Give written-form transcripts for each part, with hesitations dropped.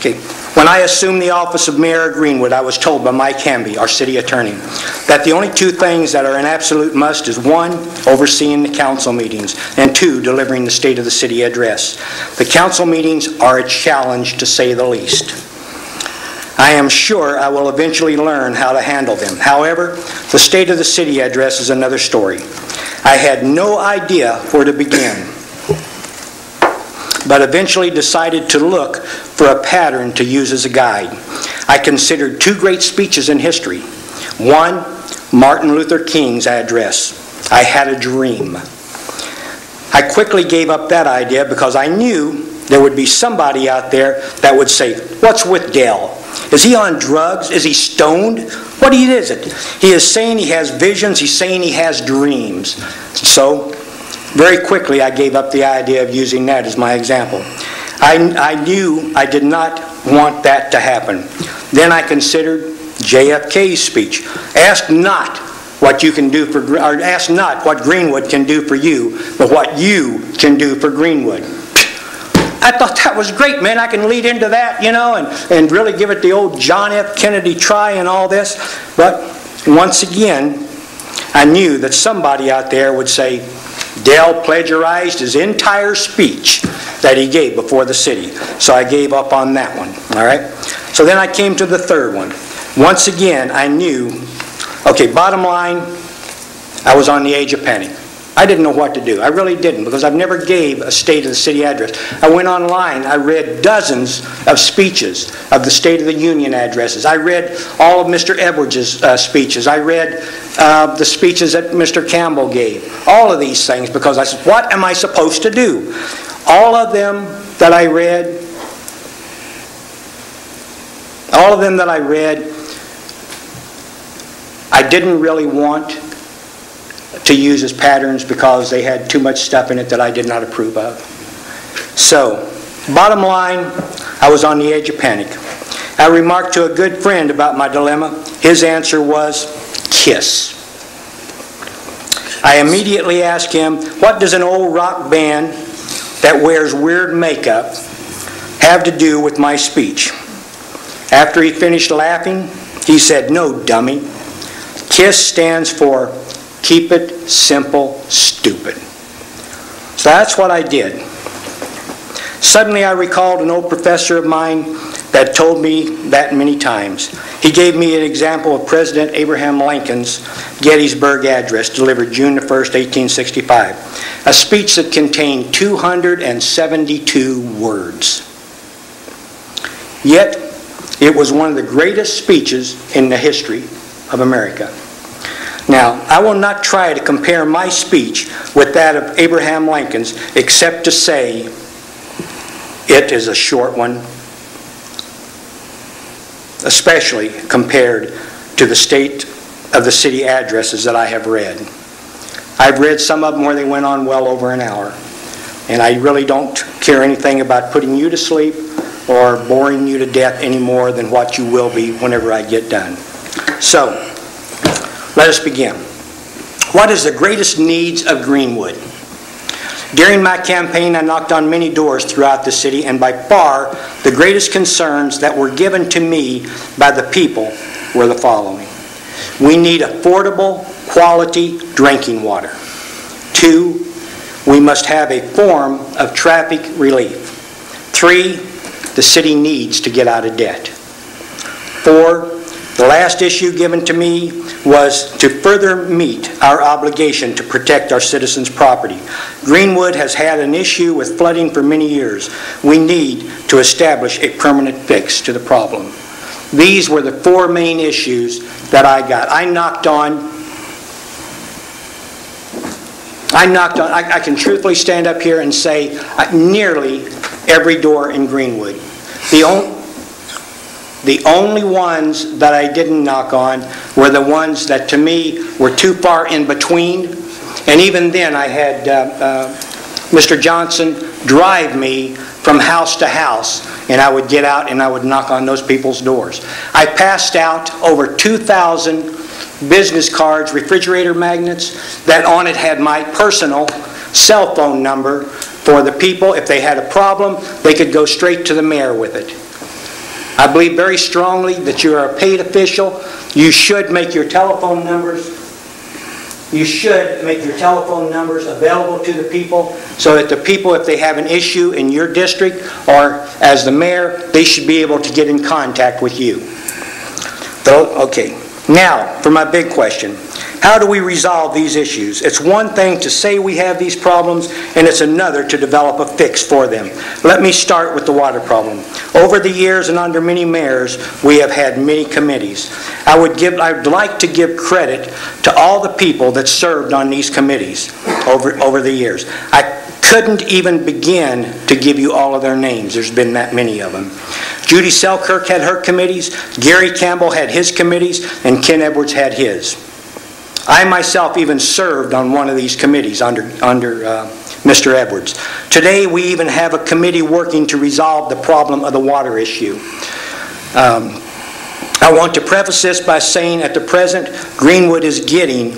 Okay. When I assumed the office of Mayor of Greenwood, I was told by Mike Hamby, our city attorney, that the only two things that are an absolute must is one, overseeing the council meetings, and two, delivering the State of the City address. The council meetings are a challenge, to say the least. I am sure I will eventually learn how to handle them. However, the State of the City address is another story. I had no idea where to begin, but eventually decided to look for a pattern to use as a guide. I considered two great speeches in history. One, Martin Luther King's address, "I Had a Dream." I quickly gave up that idea because I knew there would be somebody out there that would say, "What's with Dale? Is he on drugs? Is he stoned? What is it? He is saying he has visions. He's saying he has dreams." So, very quickly, I gave up the idea of using that as my example. I knew I did not want that to happen. Then I considered JFK's speech. Ask not what you can do for, or ask not what Greenwood can do for you, but what you can do for Greenwood. I thought that was great, man. I can lead into that, you know, and really give it the old John F. Kennedy try and all this. But once again, I knew that somebody out there would say, Dale plagiarized his entire speech that he gave before the city. So I gave up on that one, all right? So then I came to the third one. Once again, I knew, okay, bottom line, I was on the edge of panic. I didn't know what to do. I really didn't, because I've never gave a State of the City address. I went online. I read dozens of speeches of the State of the Union addresses. I read all of Mr. Edwards' speeches. I read the speeches that Mr. Campbell gave. All of these things, because I said, what am I supposed to do? All of them that I read, I didn't really want to use as patterns because they had too much stuff in it that I did not approve of. So, bottom line, I was on the edge of panic. I remarked to a good friend about my dilemma. His answer was, KISS. I immediately asked him, what does an old rock band that wears weird makeup have to do with my speech? After he finished laughing, he said, no, dummy. KISS stands for Keep It Simple, Stupid. So that's what I did. Suddenly I recalled an old professor of mine that told me that many times. He gave me an example of President Abraham Lincoln's Gettysburg Address, delivered June the 1st, 1865. A speech that contained 272 words. Yet, it was one of the greatest speeches in the history of America. Now, I will not try to compare my speech with that of Abraham Lincoln's, except to say it is a short one, especially compared to the State of the City addresses that I have read. I've read some of them where they went on well over an hour, and I really don't care anything about putting you to sleep or boring you to death any more than what you will be whenever I get done. So, let us begin. What is the greatest needs of Greenwood? During my campaign, I knocked on many doors throughout the city, and by far, the greatest concerns that were given to me by the people were the following. We need affordable, quality drinking water. 2, we must have a form of traffic relief. 3, the city needs to get out of debt. 4, the last issue given to me was to further meet our obligation to protect our citizens' property. Greenwood has had an issue with flooding for many years. We need to establish a permanent fix to the problem. These were the 4 main issues that I got. I can truthfully stand up here and say nearly every door in Greenwood. The only ones that I didn't knock on were the ones that to me were too far in between. And even then I had Mr. Johnson drive me from house to house, and I would get out and I would knock on those people's doors. I passed out over 2,000 business cards, refrigerator magnets, that on it had my personal cell phone number for the people. If they had a problem, they could go straight to the mayor with it. I believe very strongly that you are a paid official. You should make your telephone numbers available to the people so that the people, if they have an issue in your district or as the mayor, they should be able to get in contact with you. Okay, now for my big question. How do we resolve these issues? It's one thing to say we have these problems, and it's another to develop a fix for them. Let me start with the water problem. Over the years and under many mayors, we have had many committees. I'd like to give credit to all the people that served on these committees over the years. I couldn't even begin to give you all of their names. There's been that many of them. Judy Selkirk had her committees, Gary Campbell had his committees, and Ken Edwards had his. I myself even served on one of these committees under Mr. Edwards. Today we even have a committee working to resolve the problem of the water issue. I want to preface this by saying at the present, Greenwood is getting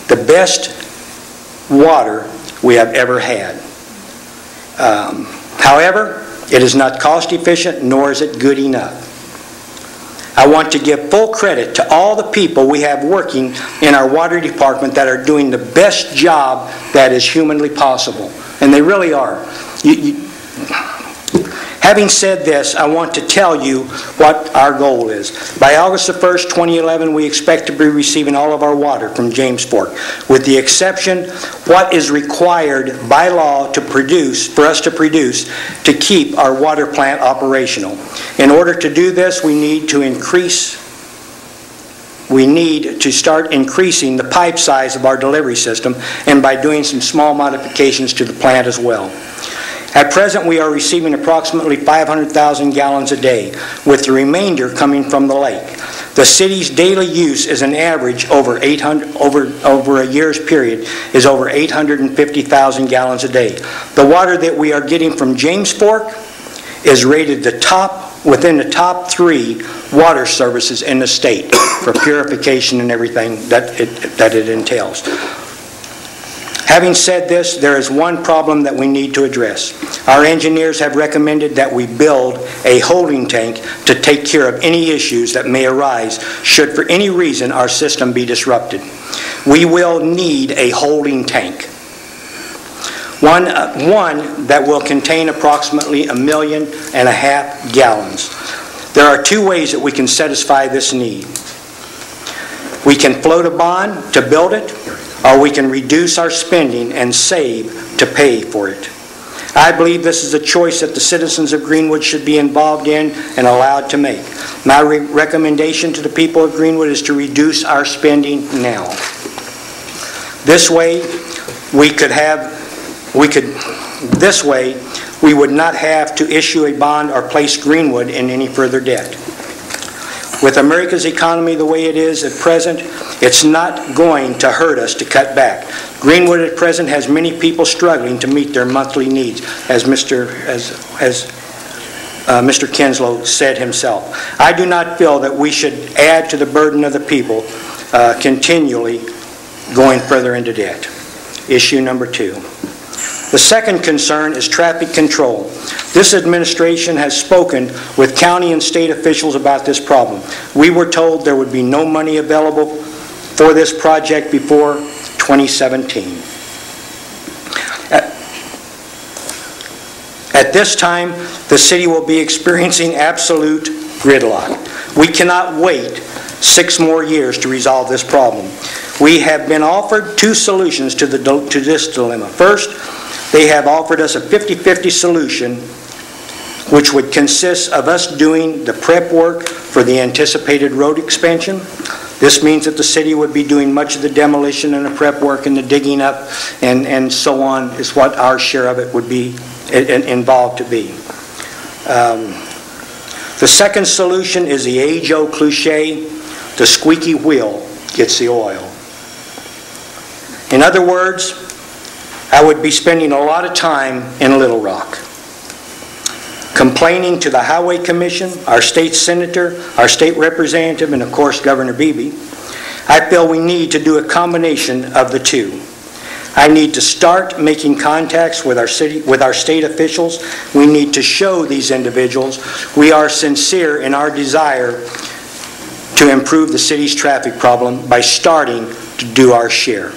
the best water we have ever had. However, it is not cost efficient, nor is it good enough. I want to give full credit to all the people we have working in our water department that are doing the best job that is humanly possible. And they really are. Having said this, I want to tell you what our goal is. By August the 1st, 2011, we expect to be receiving all of our water from James Fork, with the exception what is required by law to produce, for us to produce, to keep our water plant operational. In order to do this, we need to start increasing the pipe size of our delivery system, and by doing some small modifications to the plant as well. At present, we are receiving approximately 500,000 gallons a day, with the remainder coming from the lake. The city's daily use is an average over a year's period is over 850,000 gallons a day. The water that we are getting from James Fork is rated within the top 3 water services in the state for purification and everything that it entails. Having said this, there is one problem that we need to address. Our engineers have recommended that we build a holding tank to take care of any issues that may arise should for any reason our system be disrupted. We will need a holding tank. One that will contain approximately 1.5 million gallons. There are 2 ways that we can satisfy this need. We can float a bond to build it, or we can reduce our spending and save to pay for it. I believe this is a choice that the citizens of Greenwood should be involved in and allowed to make. My recommendation to the people of Greenwood is to reduce our spending now. This way, we would not have to issue a bond or place Greenwood in any further debt. With America's economy the way it is at present, it's not going to hurt us to cut back. Greenwood at present has many people struggling to meet their monthly needs, as Mr. Kinslow said himself. I do not feel that we should add to the burden of the people continually going further into debt. Issue number 2. The second concern is traffic control. This administration has spoken with county and state officials about this problem. We were told there would be no money available for this project before 2017. At this time, the city will be experiencing absolute gridlock. We cannot wait 6 more years to resolve this problem. We have been offered 2 solutions to this dilemma. First, they have offered us a 50-50 solution, which would consist of us doing the prep work for the anticipated road expansion. This means that the city would be doing much of the demolition and the prep work and the digging up and so on is what our share of it would be involved to be. The second solution is the age-old cliche, the squeaky wheel gets the oil. In other words, I would be spending a lot of time in Little Rock, complaining to the Highway Commission, our state senator, our state representative, and of course Governor Beebe. I feel we need to do a combination of the 2. I need to start making contacts with our state officials. We need to show these individuals we are sincere in our desire to improve the city's traffic problem by starting to do our share.